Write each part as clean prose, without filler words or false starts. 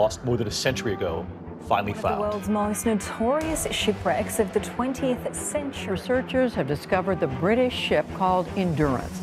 lost more than a century ago, finally The found. world's most notorious shipwrecks of the 20th century. Researchers have discovered the British ship called Endurance.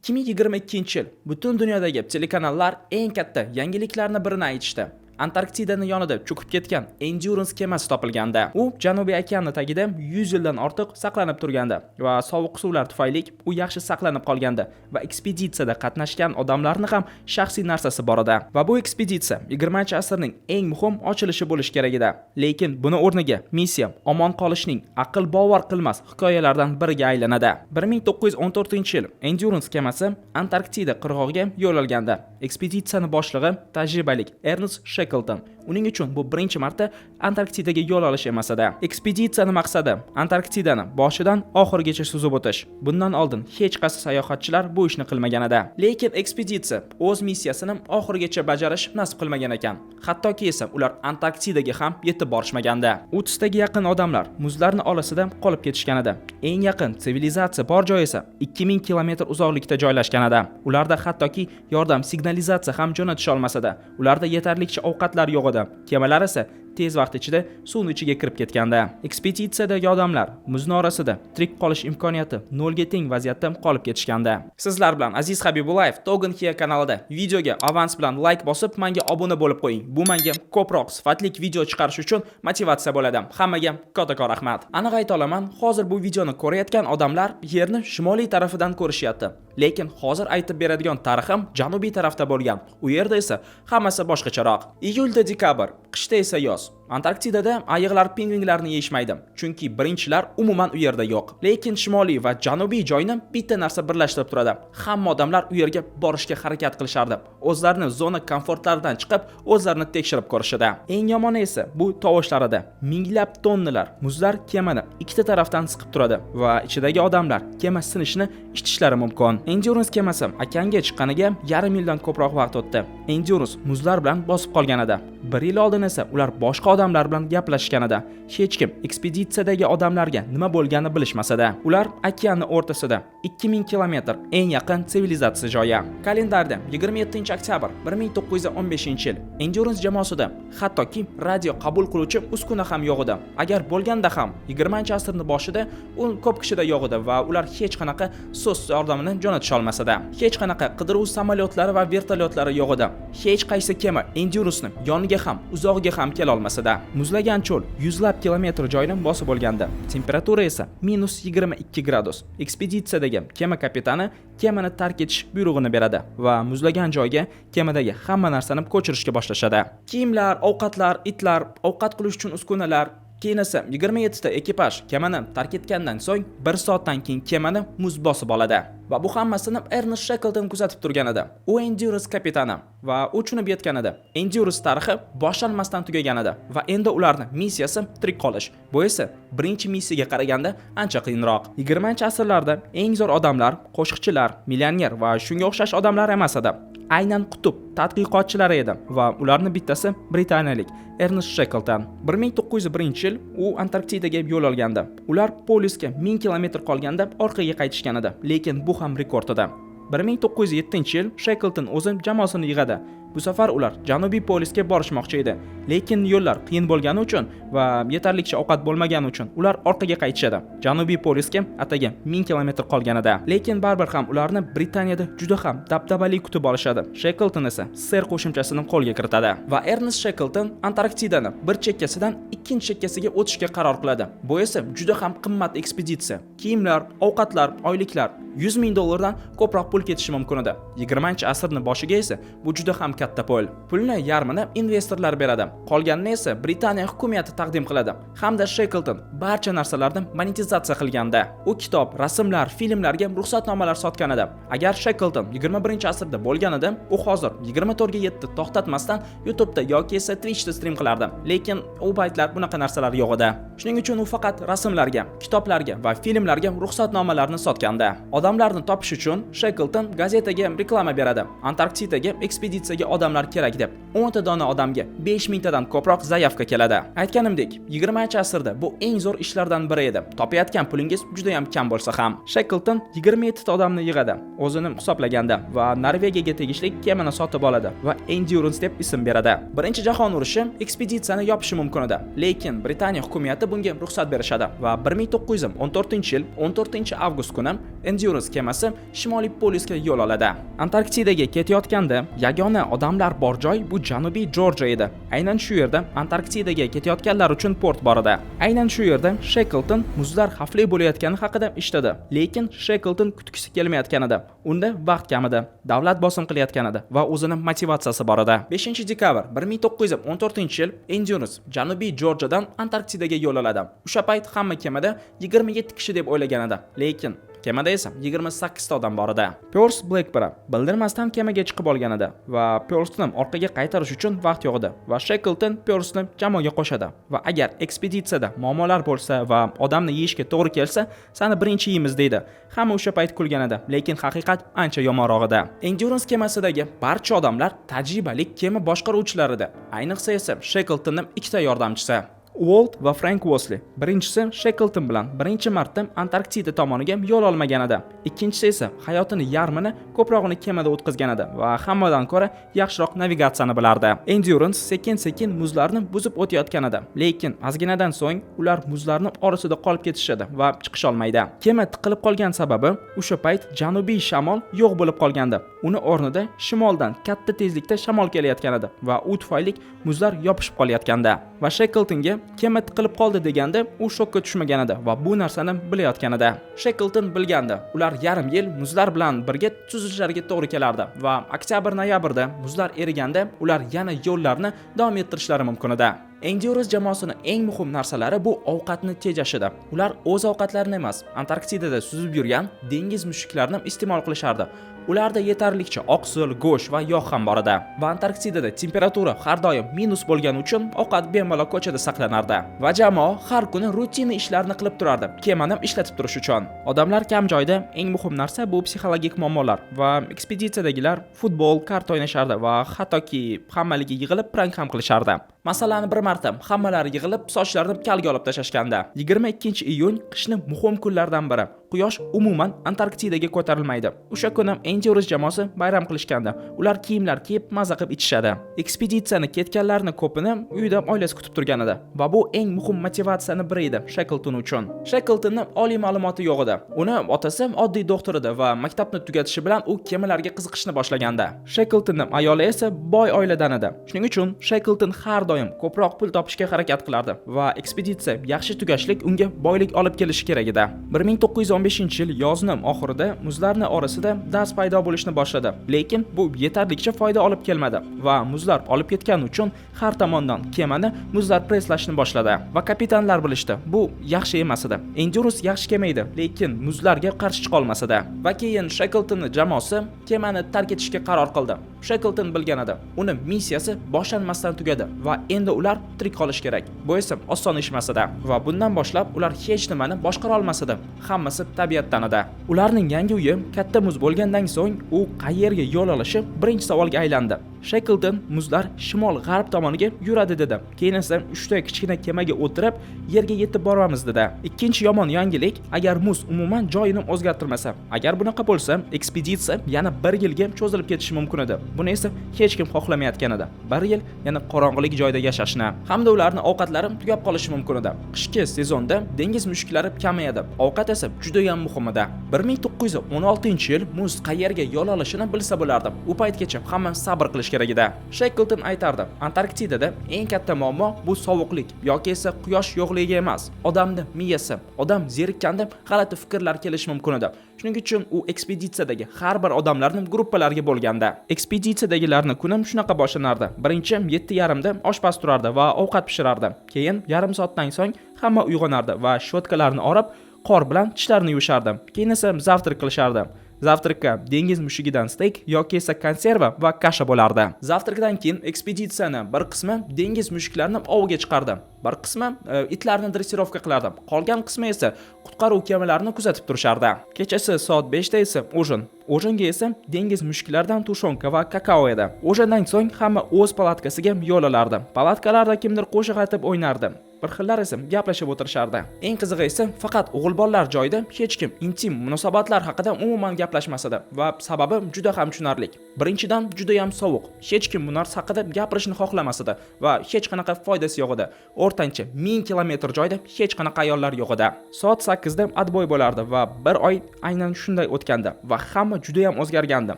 2022-yil butun dunyodagi telekanallar eng katta yangiliklarni birini aytishdi. Antarktidani yonida cho'kib ketgan Endurance kemasi topilganda. U Janubiy okeanning tagida 100 yildan ortiq saqlanib turganda va sovuq suvlar tufayli u yaxshi saqlanib qolganda va ekspeditsiyada qatnashgan odamlarning ham shaxsiy narsasi bor edi. Va bu ekspeditsiya 20-asrning eng muhim ochilishi bo'lishi kerak edi. Lekin buni o'rniga missiya omon qolishning aql bovar qilmas hikoyalardan biriga aylanadi. 1914-yil Endurance kemasi Antarktida qirg'og'iga yo'l olganda. Ekspeditsiyani boshlig'i tajribali Ernest Shackleton. Uning uchun bu birinchi marta Antarktidaga yo'l olish emas edi. Ekspeditsiyaning maqsadi Antarktidani boshidan oxirigacha suzib o'tish. Bundan oldin hech qaysi sayohatchilar bu ishni qilmagan edi. Lekin ekspeditsiya o'z missiyasini oxirigacha bajarish nasib qilmagan ekan. Hattoki esa ular Antarktidaga ham yetib borishmaganda. 30 taga yaqin odamlar muzlarning olasida qolib ketishgan edi. Eng yaqin sivilizatsiya bor joy esa 2000 kilometr uzoqlikda joylashgan edi. Ularda hattoki yordam signalizatsiya ham jo'natisha olmasa edi. Ularda yetarlicha ovqatlar yo'q edi. Kemalar esa tez vaqt ichida suvning ichiga kirib ketganda. Ekspeditsiyadagi odamlar muzning orasida tirik qolish imkoniyati nolga teng vaziyatda qolib ketishganda. Sizlar bilan Aziz Habibullayev Togan Kia kanalida videoga avans bilan like bosib, menga obuna bo'lib qo'ying. Bu menga ko'proq sifatli video chiqarish uchun motivatsiya bo'ladi. Hammaga katta rahmat. Aniq ayta olaman, hozir bu videoni ko'rayotgan odamlar Yerni shimoliy tarafidan ko'rishyapti. Lekin hozir aytib beradigan tarixim janubiy tarafda bo'lgan. U yerda esa hammasi boshqacharoq. Iyulda dekabr, qishda esa yoz. Antarktidada ayiqlar pingvinlarni yeyishmaydi, chunki birinchilar umuman u yerda yo'q. Lekin shimoliy va janubiy joyni bitta narsa birlashtirib turadi. Hamma odamlar u yerga borishga harakat qilishardi. O'zlarini zona komfortlaridan chiqib, o'zlarini tekshirib ko'rishadi. Eng yomoni esa bu tovushlarida. Minglab tonnalar muzlar kemani ikkita tarafdan siqib turadi va ichidagi odamlar kema sinishini eshitishlari mumkin. Endurance kemasi okeanga chiqqaniga yarim yildan ko'proq vaqt o'tdi. Endurance muzlar bilan bosib qolgan edi. 1 yil oldin esa ular boshqa odamlar bilan gaplashgan edi. Hech kim ekspeditsiyadagi odamlarga nima bo'lganini bilishmasada. Ular okeanning o'rtasida 2000 kilometr eng yaqin sivilizatsiya joyi. Kalendarda 27-oktyabr 1915-yil Endurance jamoasida hattoki radio qabul qiluvchi uskuna ham yo'q edi. Agar bo'lganda ham 20-asrning boshida u ko'p kishida yo'q edi va ular hech qanaqa so'z yordamini jo'natisha olmasada. Hech qanaqa qidiruv samolyotlari va vertolyotlari yo'q edi. Hech qaysi kema Endurance'ni yoniga ham, uzog'iga ham kela olmasada. Muzlagan cho'l yuzlab kilometr joyni bosib bo'lganda. Temperatura esa -22 gradus. Ekspeditsiyadagi kema kapitani kemani tark etish buyrug'ini beradi va muzlagan joyga kemadagi hamma narsani ko'chirishga boshlashadi. Kiyimlar, ovqatlar, itlar, ovqat qilish uchun uskunalar, keyin esa 27 ta ekipaj kemani tark etgandan so'ng 1 soatdan keyin kemani muz bosib oladi. Va bu hammasini Ernest Shackleton kuzatib turgan edi. U Endurance kapitani va u tushunib yetgan edi. Endurance tarixi boshlanmasdan tugagan edi va endi ularning missiyasi tirik qolish. Bu esa birinchi missiyaga qaraganda ancha qiyinroq. 20-asrlarda eng zo'r odamlar, qo'shiqchilar, millioner va shunga o'xshash odamlar emas edi. Aynan qutb tadqiqotchilari edi va ularning bittasi britaniyalik Ernest Shackleton. 1901-yil u Antarktidaga yo'l olganda. Ular polisga 1000 kilometr qolganda orqaga qaytishgan edi. Lekin bu ham rekord edi. 1907-yil Shackleton o'zi jamoasini yig'adi. Bu safar ular Janubiy polisga borishmoqchi edi. Lekin yo'llar qiyin bo'lgani uchun va yetarlicha ovqat bo'lmagani uchun ular orqaga qaytishadi. Janubiy polisga ataga 1000 kilometr qolganida. Lekin baribir ham ularni Britaniyada juda ham dabdabali kutib olishadi. Shackleton esa Sir qo'shimchasini qo'lga kiritadi va Ernest Shackleton Antarktidani bir chekkasidan ikkinchi chekkasiga o'tishga qaror qiladi. Bu esa juda ham qimmat ekspeditsiya. Kiyimlar, ovqatlar, oyliklar $100,000 ko'proq pul ketishi mumkin edi. 20-asrning boshiga esa bu juda ham katta pul. Pulni yarmini investorlar beradi. Qolganini esa Britaniya hukumati taqdim qiladi. Hamda Shackleton barcha narsalarni monetizatsiya qilganda, u kitob, rasmlar, filmlarga ruxsatnomalar sotgan edi. Agar Shackleton 21-asrda bo'lganida, u hozir 24 ga 7 to'xtatmasdan YouTube'da yoki esa Twitch'da stream qilardi. Lekin u paytlar bunaqa narsalar yo'q edi. Shuning uchun u faqat rasmlarga, kitoblarga va filmlarga ruxsatnomalarni sotganda. Odamlarni topish uchun Shackleton gazetaga reklama beradi. Antarktidaga ekspeditsiyaga odamlar kerak deb 10 ta dona odamga 5000 tadan ko'proq zaявka keladi. Aytganimdek, 20-asrda bu eng zo'r ishlardan biri edi. Topayotgan pulingiz juda ham kam bo'lsa ham. Shackleton 27 ta odamni yig'adi, o'zini hisoblaganda va Norvegiyaga tegishli kemani sotib oladi va Endurance deb ism beradi. Birinchi jahon urushi ekspeditsiyani yopishi mumkin edi, lekin Britaniya hukumati bunga ruxsat berishadi va 1914-yil 14-avgust kuni Endurance kemasi Shimoliy polyusga yo'l oladi. Antarktidaga ketayotganda yagona odamlar bor joy bu Janubiy Jorjiya edi. Aynan shu yerda Antarktidaga ketayotganlar uchun port bor edi. Aynan shu yerda Shackleton muzlar xavfli bo'layotgani haqida eshitdi, lekin Shackleton kutgisi kelmayotgan edi. Unda vaqt kam edi, davlat bosim qilayotgan edi va o'zini motivatsiyasi bor edi. 5-dekabr 1914-yil Endurance Janubiy Jorjiyadan Antarktidaga yo'l oladi. O'sha payt hamma kemada 27 kishi deb o'ylagan edi, lekin kemada esa 28 ta odam bor edi. Pierce Blackburn bildirmasdan kemaga chiqib olgan edi va Pierce'ni orqaga qaytarish uchun vaqt yo'q edi va Shackleton Pierce'ni jamoaga qo'shadi va agar ekspeditsiyada muammolar bo'lsa va odamni yeyishga to'g'ri kelsa, seni birinchi yeymiz deydi. Hamma o'sha payt kulgan edi, lekin haqiqat ancha yomonroq edi. Endurance kemasidagi barcha odamlar tajribali kema boshqaruvchilari edi. Ayniqsa esa Shackletonning ikkita yordamchisi Walt va Frank Wesley. Birinchisi Shackleton bilan birinchi marta Antarktida tomoniga yo'l olmagan edi. Ikkinchisi esa hayotini yarmini ko'prog'ini kemada o'tkazgan edi va hammadan ko'ra yaxshiroq navigatsiyani bilardi. Endurance sekin-sekin muzlarni buzib o'tayotgan edi, lekin ozginadan so'ng ular muzlarni orasida qolib ketishadi va chiqish olmaydi. Kema tiqilib qolgan sababi o'sha payt janubiy shamol yo'q bo'lib qolgandi. Uni o'rnida shimoldan katta tezlikda shamol kelayotgan edi va u tufayli muzlar yopishib qolayotgandi. Va Shackletonga kema tiqilib qoldi deganda u shokka tushmagan edi va bu narsani bilayotgan edi. Shackleton bilgandi, ular yarim yil muzlar bilan birga tuzilishlariga to'g'ri kelardi va oktyabr-noyabrda muzlar eriganda ular yana yo'llarni davom ettirishlari mumkin edi. Endurance jamoasining eng muhim narsalari bu ovqatni tejash edi. Ular o'z ovqatlarini emas, Antarktidada suzib yurgan dengiz mushuklarini iste'mol qilishardi. Ularda yetarlicha oqsil, go'sht va yog' ham bor edi. Va Antarktidada temperatura har doim minus bo'lgani uchun ovqat bemalol ko'chada saqlanardi. Va jamoa har kuni rutina ishlarni qilib turardi, kemani ishlatib turish uchun. Odamlar kam joyda eng muhim narsa bu psixologik muammolar va ekspeditsiyadagilar futbol, kart o'ynashardi va hattoki hammaligi yig'ilib prank ham qilishardi. Masalani bir marta hammalari yig'ilib sochlarini kalga olib tashashganda 22-iyun qishning muhim kunlaridan biri. Quyosh umuman Antarktidaga ko'tarilmaydi. O'sha kuni Endurance jamoasi bayram qilishganda ular kiyimlar kiyib maza qilib ichishadi. Ekspeditsiyani ketganlarning ko'pini uyda oilasi kutib turgan edi va bu eng muhim motivatsiyaning biri edi Shackleton uchun. Shackletonning oliy ma'lumoti yo'q edi. Uni otasi oddiy doktor edi va maktabni tugatishi bilan u kemalarga qiziqishni boshlaganda. Shackletonning ayoli esa boy oiladan edi. Shuning uchun Shackleton har doim ko'proq pul topishga harakat qilardi va ekspeditsiya yaxshi tugashlik unga boylik olib kelishi kerak edi. 1915-yil yozning oxirida muzlarning orasida daz paydo bo'lishni boshladi, lekin bu yetarlicha foyda olib kelmadi va muzlar olib ketgani uchun har tomondan kemani muzlar presslashni boshladi va kapitanlar bilishdi, bu yaxshi emas edi. Endurance yaxshi kema edi, lekin muzlarga qarshi chiqa olmas edi. Va keyin Shackletonning jamoasi kemani tark etishga qaror qildi. Shackleton bilgan edi, uni missiyasi boshlanmasdan tugadi va endi ular tirik qolish kerak. Bu esa oson ish emas edi va bundan boshlab ular hech nimani boshqara olmas edi. Hammasi tabiatdan edi. Ularning yangi uyi katta muz bo'lgandan so'ng u qayerga yo'l olishi birinchi savolga aylandi. Shackleton muzlar shimol-g'arb tomoniga yuradi dedi. Keyin esa 3 ta kichkina kemaga o'tirib yerga yetib boramiz dedi. Ikkinchi yomon yangilik, agar muz umuman joyini o'zgartirmasa, agar bunaqa bo'lsa, ekspeditsiya yana 1 yilga cho'zilib ketishi mumkin edi. Buni esa hech kim xohlamayotgan edi. 1 yil yana qorong'ulik joyda yashashni, hamda ularning ovqatlari tugab qolishi mumkin edi. Qishki sezonda dengiz mushuklari kamayadi. Ovqat esa juda ham muhim edi. 1916-yil muz qayerga yo'l olishini bilsa bo'lardi. U paytgacha hamma sabr qilish kerak edi. Shackleton aytardi, Antarktidada eng katta muammo bu sovuqlik yoki esa quyosh yo'qligi emas, odamning miyasi. Odam zerikkanda g'alati fikrlar kelishi mumkin edi. Shuning uchun u ekspeditsiyadagi har bir odamlarning gruppalarga bo'lganda, ekspeditsiyadagilarning kuni shunaqa boshlanardi. Birinchi 7:30da oshpaz turardi va ovqat pishirardi. Keyin yarim soatdan so'ng hamma uyg'onardi va shotkalarni orib, qor bilan tishlarini yuvishardi. Keyin esa zavtrak qilishardi. Zavtraqqa dengiz mushugidan steak yoki esa konserva va kasha bo'lardi. Zavtraqdan keyin ekspeditsiyani bir qismi dengiz mushuklarini oviga chiqardi. Bir qismi itlarni dressirovka qilardi. Qolgan qismi esa qutqaruv kemalarini kuzatib turishardi. Kechasi soat 5 da esa ujin. Ujinga esa dengiz mushuklaridan tushonka va kakao edi. Ujindan so'ng hamma o'z palatkasiga yo'l olardi. Palatkalarda kimdir qo'shiq aytib o'ynardi. Bir xillar esa gaplashib o'tirishardi. Eng qizig'i esa faqat o'g'il bolalar joyida hech kim intim munosabatlar haqida umuman gaplashmasdi va sababi juda ham tushunarli. Birinchidan juda ham sovuq. Hech kim bu narsa haqida gapirishni xohlamasdi va hech qanaqa foydasi yo'q edi. O'rtancha 1000 kilometr joyda hech qanaqa ayollar yo'q edi. Soat 8 da adboy bo'lardi va bir oy aynan shunday o'tgandi va hamma juda ham o'zgargandi.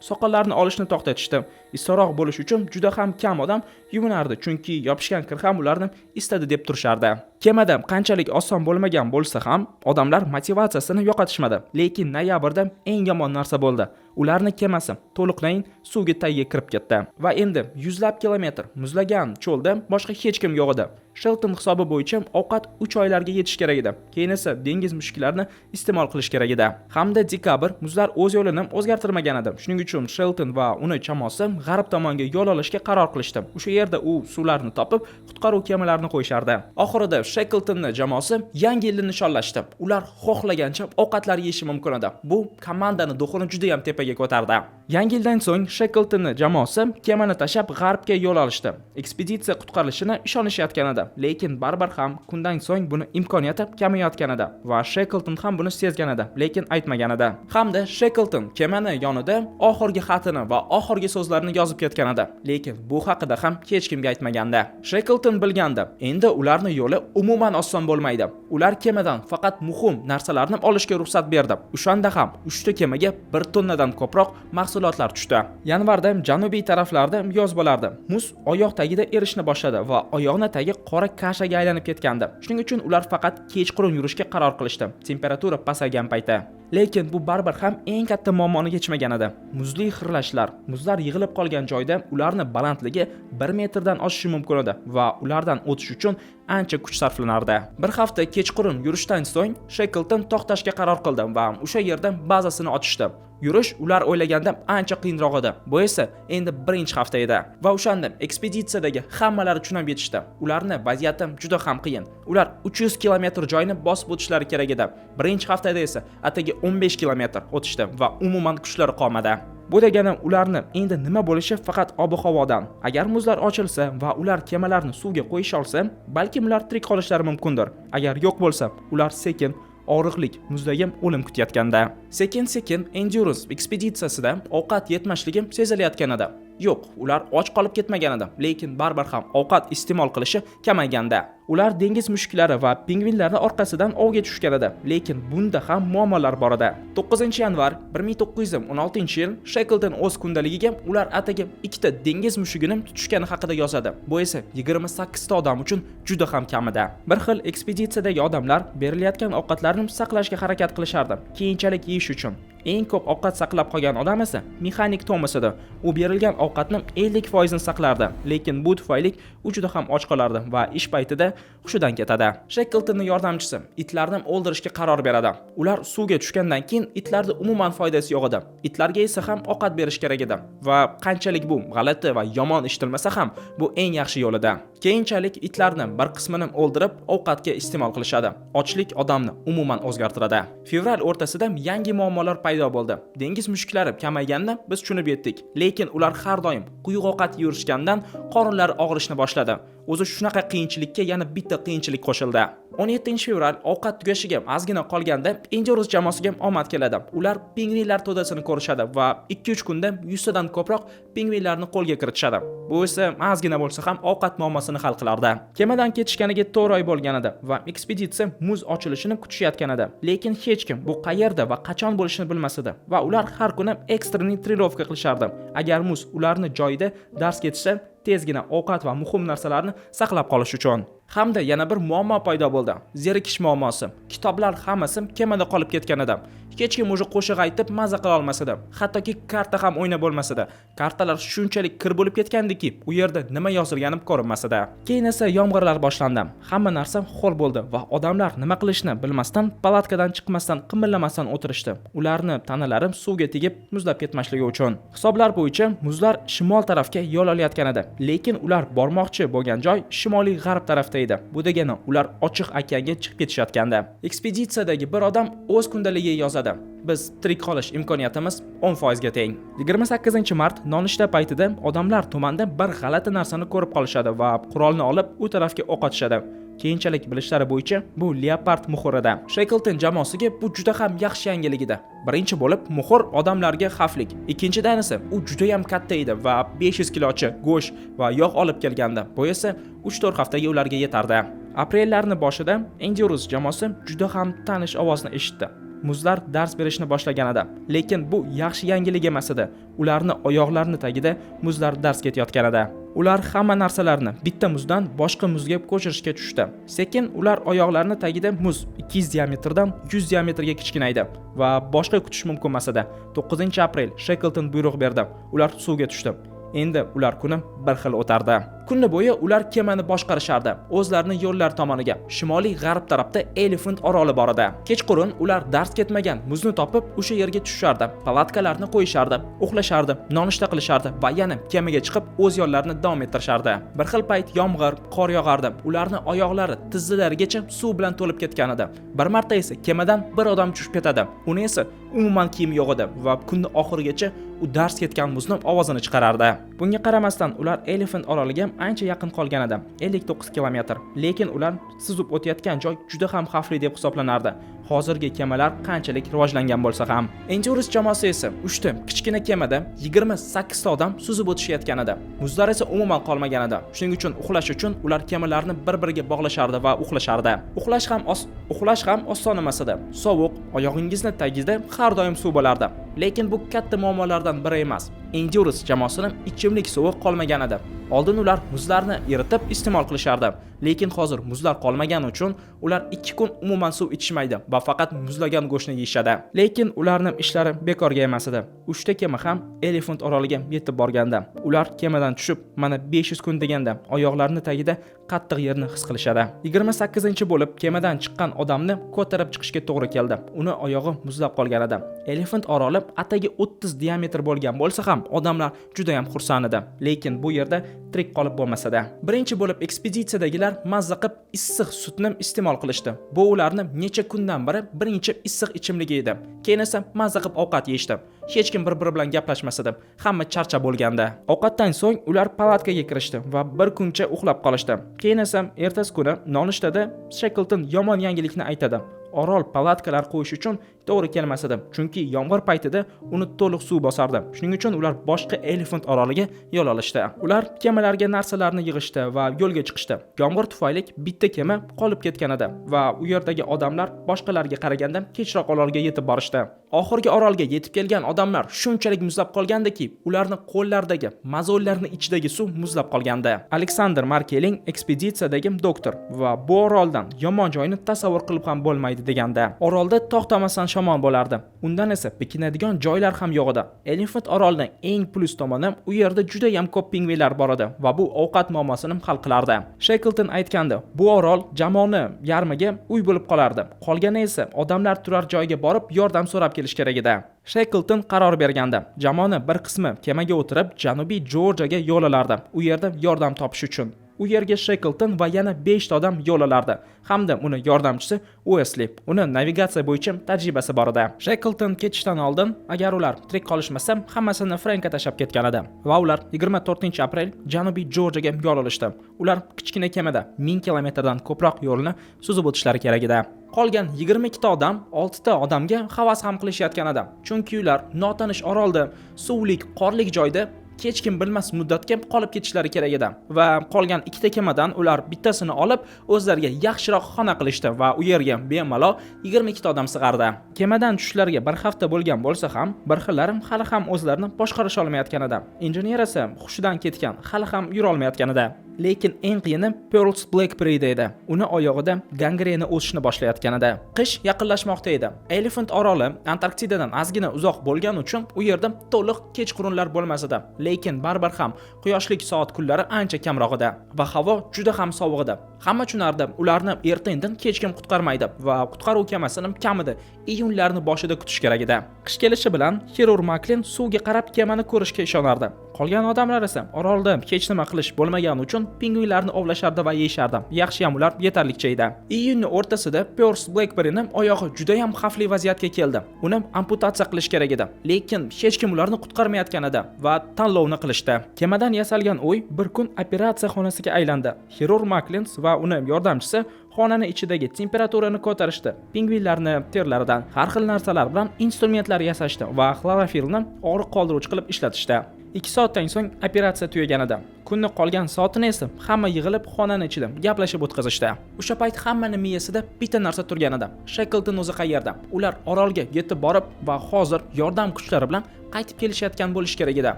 Soqollarni olishni to'xtatishdi. Issiqroq bo'lish uchun juda ham kam odam yuvinardi, chunki yopishgan kir ham ularni istadi deb turishardi. Kemada qanchalik oson bo'lmagan bo'lsa ham, odamlar motivatsiyasini yo'qotishmadi. Lekin noyabrda eng yomon narsa bo'ldi. Ularning kemasi to'liqlayin suvga tagiga kirib ketdi va endi yuzlab kilometr muzlagan cho'lda boshqa hech kim yo'q edi. Shelton hisobi bo'yicha ovqat 3 oylarga yetish kerak edi. Keyin esa dengiz mushuklarini iste'mol qilish kerak edi. Hamda dekabr muzlar o'z yo'lini o'zgartirmagan edi. Shuning uchun Shelton va uni jamoasi g'arb tomonga yo'l olishga qaror qilishdi. O'sha yerda u suvlarni topib, qutqaruv kemalarini qo'yishardi. Oxirida Shackletonning jamoasi yangi yilni nishonlashdi. Ular xohlagancha ovqatlar yeyishi mumkin edi. Bu komandani duxini juda ham tepaga ko'tardi. Yangi yildan so'ng Shackletonning jamoasi kemani tashab g'arbga yo'l olishdi. Ekspeditsiya qutqarilishini ishonishayotgan edi. Lekin baribir ham kundan so'ng buni imkoniyati kamayotgan edi va Shackleton ham buni sezgan edi, lekin aytmagan edi. Hamda Shackleton kemani yonida oxirgi xatini va oxirgi so'zlarini yozib ketgan edi, lekin bu haqida ham hech kimga aytmagandi. Shackleton bilgandi, endi ularning yo'li umuman oson bo'lmaydi. Ular kemadan faqat muhim narsalarni olishga ruxsat berdi. O'shanda ham 3 ta kemaga 1 tonnadan ko'proq mahsulotlar tushdi. Yanvarda janubiy taraflarda yoz bo'lardi. Muz oyoq tagida erishni boshladi va oyoqning tagi qora kashaga aylanib ketgandi. Shuning uchun ular faqat kechqurun yurishga qaror qilishdi. Temperatura pasaygan paytda. Lekin bu baribir ham eng katta muammoni yechmagan edi. Muzli xirlashlar. Muzlar yig'ilib qolgan joyda ularning balandligi 1 metrdan oshishi mumkin edi va ulardan o'tish uchun ancha kuch sarflanardi. Bir hafta kechqurun yurishdan so'ng Shackleton to'xtashga qaror qildi va o'sha yerda bazasini ochishdi. Yurish ular o'ylagandan ancha qiyinroq edi. Bu esa endi birinchi hafta edi va o'shanda ekspeditsiyadagi hammalari tushunib yetishdi. Ularning vaziyati juda ham qiyin. Ular 300 kilometr joyni bosib o'tishlari kerak edi. Birinchi haftada esa atigi 15 kilometr o'tishdi va umuman kuchlari qolmadi. Bu degani ularni endi nima bo'lishi faqat ob-havodan. Agar muzlar ochilsa va ular kemalarni suvga qo'yish olsa, balki ular tirik qolishlari mumkindir. Agar yo'q bo'lsa, ular sekin og'riqlik muzdagi o'lim kutayotganda. Sekin-sekin Endurance ekspeditsiyasida ovqat yetmashligi sezilayotgan edi. Yo'q, ular och qolib ketmagan edi, lekin baribir ham ovqat iste'mol qilishi kamayganda. Ular dengiz mushuklari va pingvinlarning orqasidan ovga tushgan edi, lekin bunda ham muammolar bor edi. 9-yanvar 1916-yil Shackleton o'z kundaligiga ular atigi 2 ta dengiz mushugini tutishgani haqida yozadi. Bu esa 28 ta odam uchun juda ham kam edi. Bir xil ekspeditsiyadagi odamlar berilayotgan ovqatlarni saqlashga harakat qilishardi, keyinchalik yeyish uchun. Eng ko'p ovqat saqlab qolgan odam esa mexanik Thomas edi. U berilgan ovqatning 50% ni saqlardi, lekin bu tufayli u juda ham och qolardi va ish paytida hushidan ketadi. Shackletonning yordamchisi itlarni o'ldirishga qaror beradi. Ular suvga tushgandan keyin itlarda umuman foydasi yo'q edi. Itlarga esa ham ovqat berish kerak edi va qanchalik bu g'alati va yomon eshitilmasa ham bu eng yaxshi yo'l edi. Keyinchalik itlarni bir qismini o'ldirib ovqatga iste'mol qilishadi. Ochlik odamni umuman o'zgartiradi. Fevral o'rtasida yangi muammolar paydo bo'ldi. Dengiz mushuklari kamayganini biz tushunib yetdik, lekin ular har doim quyuq ovqat yurishgandan qorinlari og'rishni boshladi. O'zi shunaqa qiyinchilikka yana bitta qiyinchilik qo'shildi. 17-fevral ovqat tugashiga ozgina qolganda Endurance jamoasiga omad keladi. Ular pingvinlar to'dasini ko'rishadi va 2-3 kunda 100 dan ko'proq pingvinlarni qo'lga kiritishadi. Bu esa ozgina bo'lsa ham ovqat muammosini hal qilardi. Kemadan ketishganiga 4 oy bo'lgan edi va ekspeditsiya muz ochilishini kutishayotgan edi. Lekin hech kim bu qayerda va qachon bo'lishini bilmas edi va ular har kuni ekstreniy trenirovka qilishardi. Agar muz ularni joyida dars ketsa, tezgina ovqat va muhim narsalarni saqlab qolish uchun. Hamda yana bir muammo paydo bo'ldi. Zerikish muammosi. Kitoblar hammasi kemada qolib ketgan edi. Hech kim o'sha qo'shiq aytib maza qila olmas edi. Hattoki karta ham o'ynab bo'lmas edi. Kartalar shunchalik kir bo'lib ketgandiki, u yerda nima yozilgani ko'rinmas edi. Keyin esa yomg'irlar boshlandi. Hamma narsa ho'l bo'ldi va odamlar nima qilishni bilmasdan palatkadan chiqmasdan, qimirlamasdan o'tirishdi. Ularni tanalari suvga tegib muzlab ketmasligi uchun. Hisoblar bo'yicha muzlar shimol tarafga yo'l olayotgan edi, lekin ular bormoqchi bo'lgan joy shimoliy g'arb tarafda edi. Bu degani ular ochiq okeanga chiqib ketishayotgandi. Ekspeditsiyadagi bir odam o'z kundaligiga yozadi: biz tirik qolish imkoniyatimiz 10% ga teng. 28-mart nonushta paytida odamlar tumanda bir g'alati narsani ko'rib qolishadi va qurolni olib u tarafga o'q otishadi. Keyinchalik bilishlari bo'yicha bu Leopard muhrida. Shackleton jamoasiga bu juda ham yaxshi yangilik edi. Birinchi bo'lib, muhr odamlarga xavfli. Ikkinchidan esa u juda ham katta edi va 500 kilochi go'sht va yog' olib kelgandi. Bu esa 3-4 haftaga ularga yetardi. Aprellarning boshida Endurance jamoasi juda ham tanish ovozni eshitdi. Muzlar dars berishni boshlagan edi, lekin bu yaxshi yangilik emas edi. Ularni oyoqlarini tagida muzlar dars ketayotgan edi. Ular hamma narsalarni bitta muzdan boshqa muzga ko'chirishga tushdi. Sekin ular oyoqlarini tagida muz 200 diametrdan 100 diametrga kichkinaydi va boshqa kutish mumkin emas edi. 9-aprel Shackleton buyruq berdi. Ular suvga tushdi. Endi ular kuni bir xil o'tardi. Kunni bo'yi ular kemani boshqarishardi. O'zlarining yo'llar tomoniga, shimoliy g'arb tarafda Elephant oroli bor edi. Kechqurun ular dars ketmagan muzni topib, o'sha yerga tushishardi. Palatkalarni qo'yishardi, uxlashardi, nonushta qilishardi va yana kemaga chiqib o'z yo'llarini davom ettirishardi. Bir xil payt yomg'ir, qor yog'ardi. Ularning oyoqlari tizzalarigacha suv bilan to'lib ketgan edi. Bir marta esa kemadan bir odam tushib ketadi. Uni esa umuman kiyim yo'q edi va kunning oxirigacha u dars ketgan muzning ovozini chiqarardi. Bunga qaramasdan ular Elephant oroliga ancha yaqin qolgan edi, 59 kilometr. Lekin ular suzib o'tayotgan joy juda ham xavfli deb hisoblanardi. Hozirgi kemalar qanchalik rivojlangan bo'lsa ham. Endurance jamoasi esa 3 ta kichkina kemada 28 ta odam suzib o'tishayotgan edi. Muzlar esa umuman qolmagan edi. Shuning uchun uxlash uchun ular kemalarni bir-biriga bog'lashardi va uxlashardi. Uxlash ham oson emas edi. Sovuq, oyog'ingizni tagida har doim suv bo'lardi. Lekin bu katta muammolardan biri emas. Endurance jamoasining ichimlik suvi qolmagan edi. Oldin ular muzlarni eritib iste'mol qilishardi, lekin hozir muzlar qolmagani uchun ular 2 kun umuman suv ichishmaydi va faqat muzlagan go'shtni yeyishadi. Lekin ularning ishlari bekorga emas edi. 3 ta kema ham Elephant oroliga yetib borganda, ular kemadan tushib, mana 500 kun deganda oyoqlarini tagida qattiq yerni his qilishadi. 28-chi bo'lib kemadan chiqqan odamni ko'tarib chiqishga to'g'ri keldi. Uni oyog'i muzlab qolgan edi. Elephant oroli atagi 30 diametr bo'lgan bo'lsa ham odamlar juda ham xursand edi. Lekin bu yerda tirik qolib bo'lmasa-da. Birinchi bo'lib ekspeditsiyadagilar mazza qilib issiq sutni iste'mol qilishdi. Bu ularni necha kundan beri birinchi issiq ichimligi edi. Keyin esa mazza qilib ovqat yeyishdi. Hech kim bir-biri bilan gaplashmasa edi. Hamma charchab bo'lganda. Ovqatdan so'ng ular palatkaga kirishdi va bir kuncha uxlab qolishdi. Keyin esa ertasi kuni nonushtada Shackleton yomon yangilikni aytadi. Orol palatkalar qo'yish uchun to'g'ri kelmas edi, chunki yomg'ir paytida uni to'liq suv bosardi. Shuning uchun ular boshqa Elephant oroliga yo'l olishdi. Ular kemalarga narsalarni yig'ishdi va yo'lga chiqishdi. Yomg'ir tufayli bitta kema qolib ketgan edi va u yerdagi odamlar boshqalarga qaraganda kechroq orolga yetib borishdi. Oxirgi orolga yetib kelgan odamlar shunchalik muzlab qolgandiki, ularning qo'llaridagi, mazollarning ichidagi suv muzlab qolgandi. Alexander Markeling ekspeditsiyadagi doktor va bu oroldan yomon joyni tasavvur qilib ham bo'lmaydi deganda. Orolda to'xtamasdan shamol bo'lardi. Undan esa bekinadigan joylar ham yo'q edi. Elephant orolining eng plus tomoni u yerda juda ham ko'p pingvinlar bor edi va bu ovqat muammosini hal qilardi. Shackleton aytgandi, bu orol jamoani yarmiga uy bo'lib qolardi. Qolgani esa odamlar turar joyga borib yordam so'rab kelish kerak edi. Shackleton qaror bergandi. Jamoani bir qismi kemaga o'tirib Janubiy Jorjiyaga yo'l olardi. U yerda yordam topish uchun. U yerga Shackleton va yana 5 ta odam yo'l olardi. Hamda uni yordamchisi Wesley. Uni navigatsiya bo'yicha tajribasi bor edi. Shackleton ketishdan oldin, agar ular tirik qolishmasa, hammasini Frankka tashab ketgan edi. Va ular 24-aprel Janubiy Jorjiyaga yo'l olishdi. Ular kichkina kemada 1000 kilometrdan ko'proq yo'lni suzib o'tishlari kerak edi. Qolgan 22 ta odam 6 ta odamga havas ham qilishayotgan edi. Chunki ular notanish orolda, suvlik, qorlik joyda hech kim bilmas muddatga qolib ketishlari kerak edi va qolgan ikkita kemadan ular bittasini olib o'zlariga yaxshiroq xona qilishdi va u yerga bemalol 22 ta odam sig'ardi. Kemadan tushishlariga bir hafta bo'lgan bo'lsa ham, bir xillari hali ham o'zlarini boshqarisha olmayotgan edi. Injener esa hushidan ketgan, hali ham yura olmayotgan edi. Lekin eng qiyini Pearls Blackberry edi. Uni oyog'ida gangrena o'sishni boshlayotgan edi. Qish yaqinlashmoqda edi. Elephant oroli Antarktidadan ozgina uzoq bo'lgani uchun u yerda to'liq kechqurunlar bo'lmas edi. Lekin baribir ham quyoshlik soat kunlari ancha kamroq edi va havo juda ham sovuq edi. Hamma tushunardi, ularni erta-indin hech kim qutqarmaydi va qutqaruv kemasini kamida iyunlarning boshida kutish kerak edi. Qish kelishi bilan Hirur Maklin suvga qarab kemani ko'rishga ishonardi. Qolgan odamlar esa orolda hech nima qilish bo'lmagani uchun pingvinlarni ovlashardi va yeyishardi. Yaxshi ham ular yetarlicha edi. Iyunning o'rtasida Pearls Blackberry'ning oyog'i juda ham xavfli vaziyatga keldi. Uni amputatsiya qilish kerak edi. Lekin hech kim ularni qutqarmayotgan edi va tanlovni qilishdi. Kemadan yasalgan uy bir kun operatsiya xonasiga aylandi. Hirur Maklin va uni yordamchisi xonani ichidagi temperaturani ko'tarishdi. Pingvinlarni terlaridan har xil narsalar bilan instrumentlar yasashdi va xlorofilni og'riq qoldiruvchi qilib ishlatishdi. 2 soatdan so'ng operatsiya tugaganida, kunni qolgan soatini esa hamma yig'ilib xonani ichida gaplashib o'tkazishdi. O'sha payt hammaning miyasida bitta narsa turgan edi. Shackleton o'zi qayerda? Ular orolga yetib borib va hozir yordam kuchlari bilan qaytib kelishayotgan bo'lish kerak edi.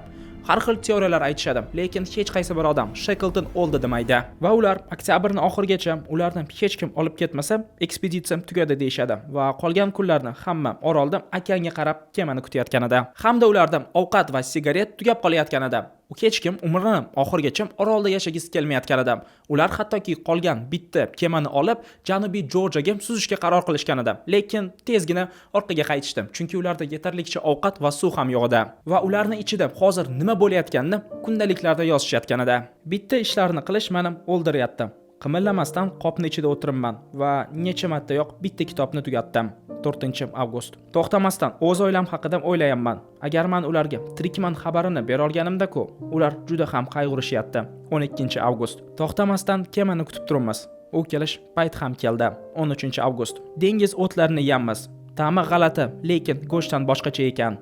Har xil teoriyalar aytishadi, lekin hech qaysi bir odam Shackleton o'ldi demaydi. Va ular oktyabrning oxirigacha ularni hech kim olib ketmasa, ekspeditsiya tugadi deyshadi va qolgan kunlarni hamma orolda okeanga qarab kemani kutayotgan edi. Hamda ularda ovqat va sigaret tugab qolayotgan edi. U hech kim umrini oxirigacha orolda yashagisi kelmayotgan edi. Ular hattoki qolgan bitta kemani olib Janubiy Jorjiyaga suzishga qaror qilishgan edi. Lekin tezgina orqaga qaytishdi, chunki ularda yetarlicha ovqat va suv ham yo'q edi. Va ularning ichida hozir nima bo'layotganini kundaliklarda yozishayotgan edi. Bitta ishlarni qilish meni o'ldiryapti. Qimirlamasdan qopni ichida o'tiribman va necha martayoq bitta kitobni tugatdim. 4-avgust. To'xtamasdan o'z oilam haqida o'ylayapman. Agar men ularga tirikman xabarini bera olganimda-ku, ular juda ham qayg'urishyapti. 12-avgust. To'xtamasdan kemani kutib turibmiz. U kelish payt ham keldi. 13-avgust. Dengiz o'tlarini yeyamiz. Ta'mi g'alati, lekin go'shtdan boshqacha ekan.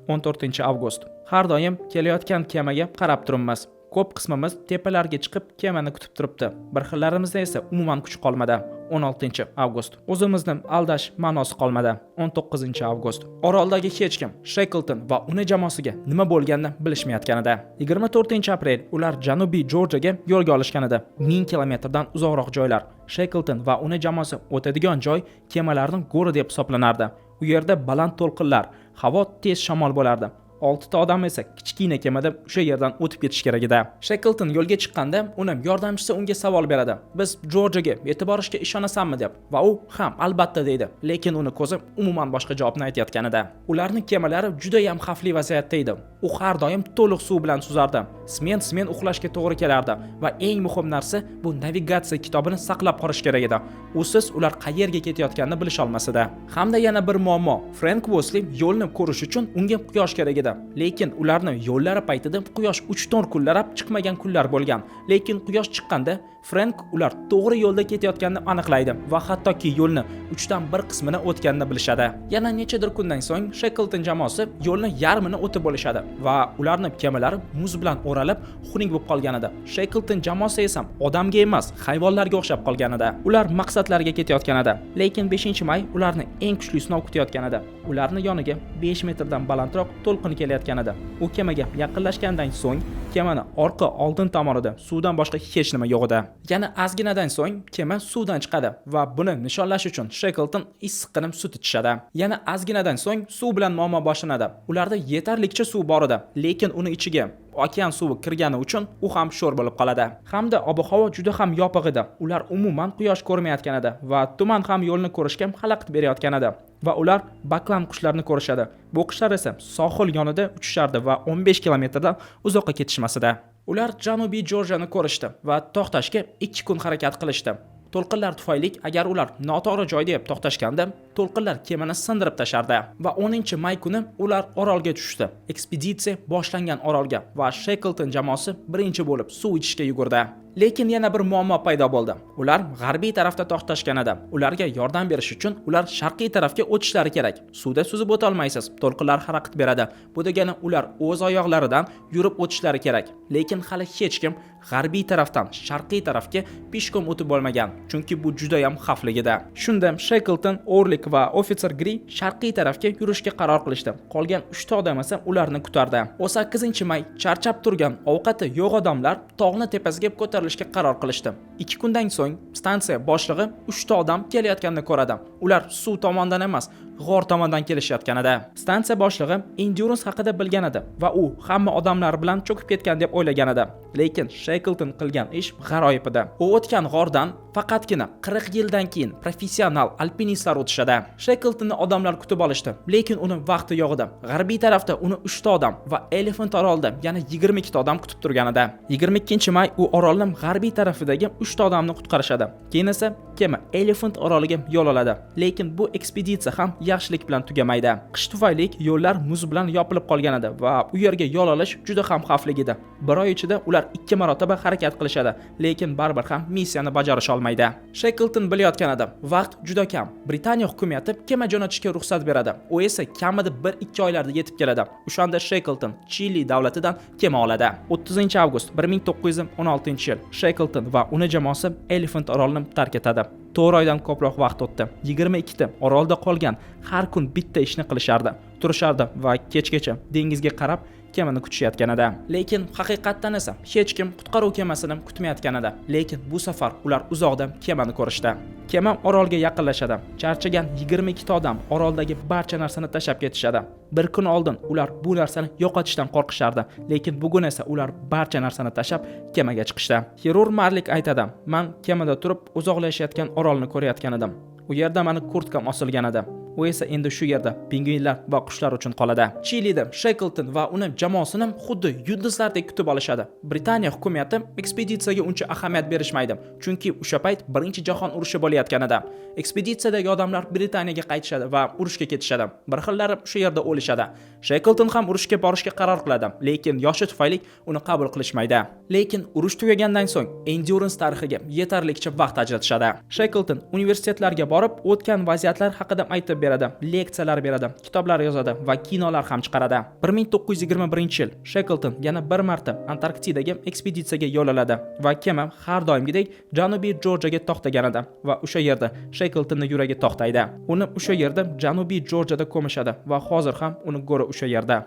14-avgust. Har doim kelayotgan kemaga qarab turibmiz. Ko'p qismimiz tepalarga chiqib kemani kutib turibdi. Bir xillarimizda esa umuman kuch qolmadi. 16-avgust. O'zimizni aldash ma'nosi qolmadi. 19-avgust. Oroldagi hech kim Shackleton va uni jamoasiga nima bo'lganini bilishmayotgan edi. 24-aprel ular Janubiy Jorjiyaga yo'lga olishgan edi. 1000 kilometrdan uzoqroq joylar. Shackleton va uni jamoasi o'tadigan joy kemalarning go'ri deb hisoblanardi. U yerda baland to'lqinlar, havo tez shamol bo'lardi. 6 ta odam esa kichkina kemada o'sha yerdan o'tib ketish kerak edi. Shackleton yo'lga chiqqanda uni yordamchisi unga savol beradi. Biz Jorjiyaga yetib borishga ishonasanmi deb. Va u ham albatta deydi. Lekin uni ko'zi umuman boshqa javobni aytayotgan edi. Ularning kemalari juda ham xavfli vaziyatda edi. U har doim to'liq suv bilan suzardi. Smen uxlashga to'g'ri kelardi va eng muhim narsa bu navigatsiya kitobini saqlab qolish kerak edi. Usiz ular qayerga ketayotganini bilish olmas edi. Hamda yana bir muammo. Frank Wesley yo'lni ko'rish uchun unga quyosh kerak edi. Lekin ularni yo'llari paytida quyosh 3-4 kunlarab chiqmagan kunlar bo'lgan. Lekin quyosh chiqqanda Frank ular to'g'ri yo'lda ketayotganini aniqlaydi va hattoki yo'lni 3dan 1 qismini o'tganini bilishadi. Yana nechadir kundan so'ng Shackleton jamoasi yo'lni yarmini o'tib bo'lishadi va ularning kemalari muz bilan o'ralib xuning bo'lib qolgan edi. Shackleton jamoasi esa odamga emas, hayvonlarga o'xshab qolgan edi. Ular maqsadlariga ketayotgan edi. Lekin 5-may ularni eng kuchli sinov kutayotgan edi. Ularning yoniga 5 metrdan balandroq to'lqin kelayotgan edi. U kemaga yaqinlashgandan so'ng kemani orqa oldin tomonida suvdan boshqa hech nima yo'q edi. Yana ozginadan so'ng kema suvdan chiqadi va buni nishonlash uchun Shackleton issiqqina sut ichishadi. Yana ozginadan so'ng suv bilan muammo boshlanadi. Ularda yetarlicha suv bor edi, lekin uni ichiga okean suvi kirgani uchun u ham sho'r bo'lib qoladi. Hamda ob-havo juda ham yopiq edi. Ular umuman quyosh ko'rmayotgan edi va tuman ham yo'lni ko'rishga xalaqit berayotgan edi. Va ular baklan qushlarni ko'rishadi. Bu qushlar esa sohil yonida uchishardi va 15 kilometrdan uzoqqa ketishmasdi. Ular Janubiy Jorjiyani ko'rishdi va to'xtashga 2 kun harakat qilishdi. To'lqinlar tufayli agar ular noto'g'ri joyda to'xtashganda to'lqinlar kemani sindirib tashardi va 10-may kuni ular orolga tushdi. Ekspeditsiya boshlangan orolga va Shackleton jamoasi birinchi bo'lib suv ichishga yugurdi. Lekin yana bir muammo paydo bo'ldi. Ular g'arbiy tarafda to'xtashgan edi. Ularga yordam berish uchun ular sharqiy tarafga o'tishlari kerak. Suvda suzib o'ta olmaysiz, to'lqinlar harakat beradi. Bu degani ular o'z oyoqlaridan yurib o'tishlari kerak. Lekin hali hech kim g'arbiy tarafdan sharqiy tarafga peshkom o'tib bo'lmagan, chunki bu juda ham xavfli edi. Shunda Shackleton, Orlik va ofitser Gri sharqiy tarafga yurishga qaror qilishdi. Qolgan 3 ta odam esa ularni kutardi. 18-may charchab turgan, ovqati yo'q odamlar tog'ni tepasiga ko'tarilishga qaror qilishdi. 2 kundan so'ng stansiya boshlig'i 3 ta odam kelayotganini ko'radi. Ular suv tomondan emas, g'or tomondan kelishayotgan edi. Stansiya boshlig'i Endurance haqida bilgan edi va u hamma odamlar bilan cho'kib ketgan deb o'ylagan edi. Lekin Shackleton qilgan ish g'aroyib edi. U o'tgan g'ordan faqatgina 40 yildan keyin professional alpinistlar o'tishadi. Shackletonni odamlar kutib olishdi, lekin uni vaqti yo'q edi. G'arbiy tarafda uni 3 ta odam va Elephant orolida yana 22 ta odam kutib turgan edi. 22-may u orolning g'arbiy tarafidagi 3 ta odamni qutqarishadi. Keyin esa kema Elephant oroliga yo'l oladi. Lekin bu ekspeditsiya ham yaxshilik bilan tugamaydi. Qish tufayli yo'llar muz bilan yopilib qolgan edi va u yerga yo'l olish juda ham xavfli edi. Bir oy ichida ular 2 marotaba harakat qilishadi, lekin baribir ham missiyani bajarisha olmaydi. Shackleton bilayotgan edi, vaqt juda kam. Britaniya hukumatı kema jo'natishga ruxsat beradi. U esa kamida 1-2 oylarda yetib keladi. O'shanda Shackleton Chili davlatidan kema oladi. 30-avgust 1916-yil Shackleton va uning jamoasi Elephant orolini tark etadi. 4 oydan ko'proq vaqt o'tdi. 22 ta orolda qolgan har kun bitta ishni qilishardi. Turishardi va kechgacha dengizga qarab kemani kutishayotgan edi. Lekin haqiqatdan esa hech kim qutqaruv kemasini kutmayotgan edi. Lekin bu safar ular uzoqdan kemani ko'rishdi. Kema orolga yaqinlashadi. Charchagan 22 ta odam oroldagi barcha narsani tashab ketishadi. Bir kun oldin ular bu narsani yo'qotishdan qo'rqishardi, lekin bugun esa ular barcha narsani tashab kemaga chiqishdi. Xirurg Marlik aytadi: "Men kemada turib uzoqlashayotgan orolni ko'rayotgan edim. U yerda meni kurtkam osilgan edi. U esa endi shu yerda pingvinlar va qushlar uchun qoladi." Chilida Shackleton va uning jamoasini xuddi yulduzlardek kutib olishadi. Britaniya hukumatı ekspeditsiyaga uncha ahamiyat berishmaydi, chunki o'sha payt Birinchi jahon urushi bo'layotgan edi. Ekspeditsiyadagi odamlar Britaniyaga qaytishadi va urushga ketishadi. Bir xillari shu yerda o'lishadi. Shackleton ham urushga borishga qaror qiladi, lekin yoshi tufayli uni qabul qilishmaydi. Lekin urush tugagandan so'ng Endurance tarixiga yetarlicha vaqt ajratishadi. Shackleton universitetlarga borib, o'tgan vaziyatlar haqida aytib beradi, leksiyalar beradi, kitoblar yozadi va kinolar ham chiqaradi. 1921-yil Shackleton yana bir marta Antarktidaga ekspeditsiyaga yo'l oladi va kema har doimgidek Janubiy Jorjiyaga to'xtagan edi va o'sha yerda Shackletonning yuragi to'xtaydi. Uni o'sha yerda Janubiy Jorjiyada ko'mishadi va hozir ham uni go'ri o'sha yerda.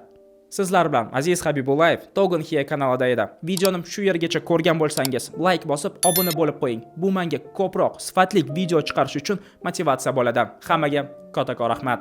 Sizlar bilan Aziz Habibullayev Togun Hiya kanalida edi. Videoni shu yergacha ko'rgan bo'lsangiz, like bosib, obuna bo'lib qo'ying. Bu menga ko'proq sifatli video chiqarish uchun motivatsiya bo'ladi. Hammaga kattakon rahmat.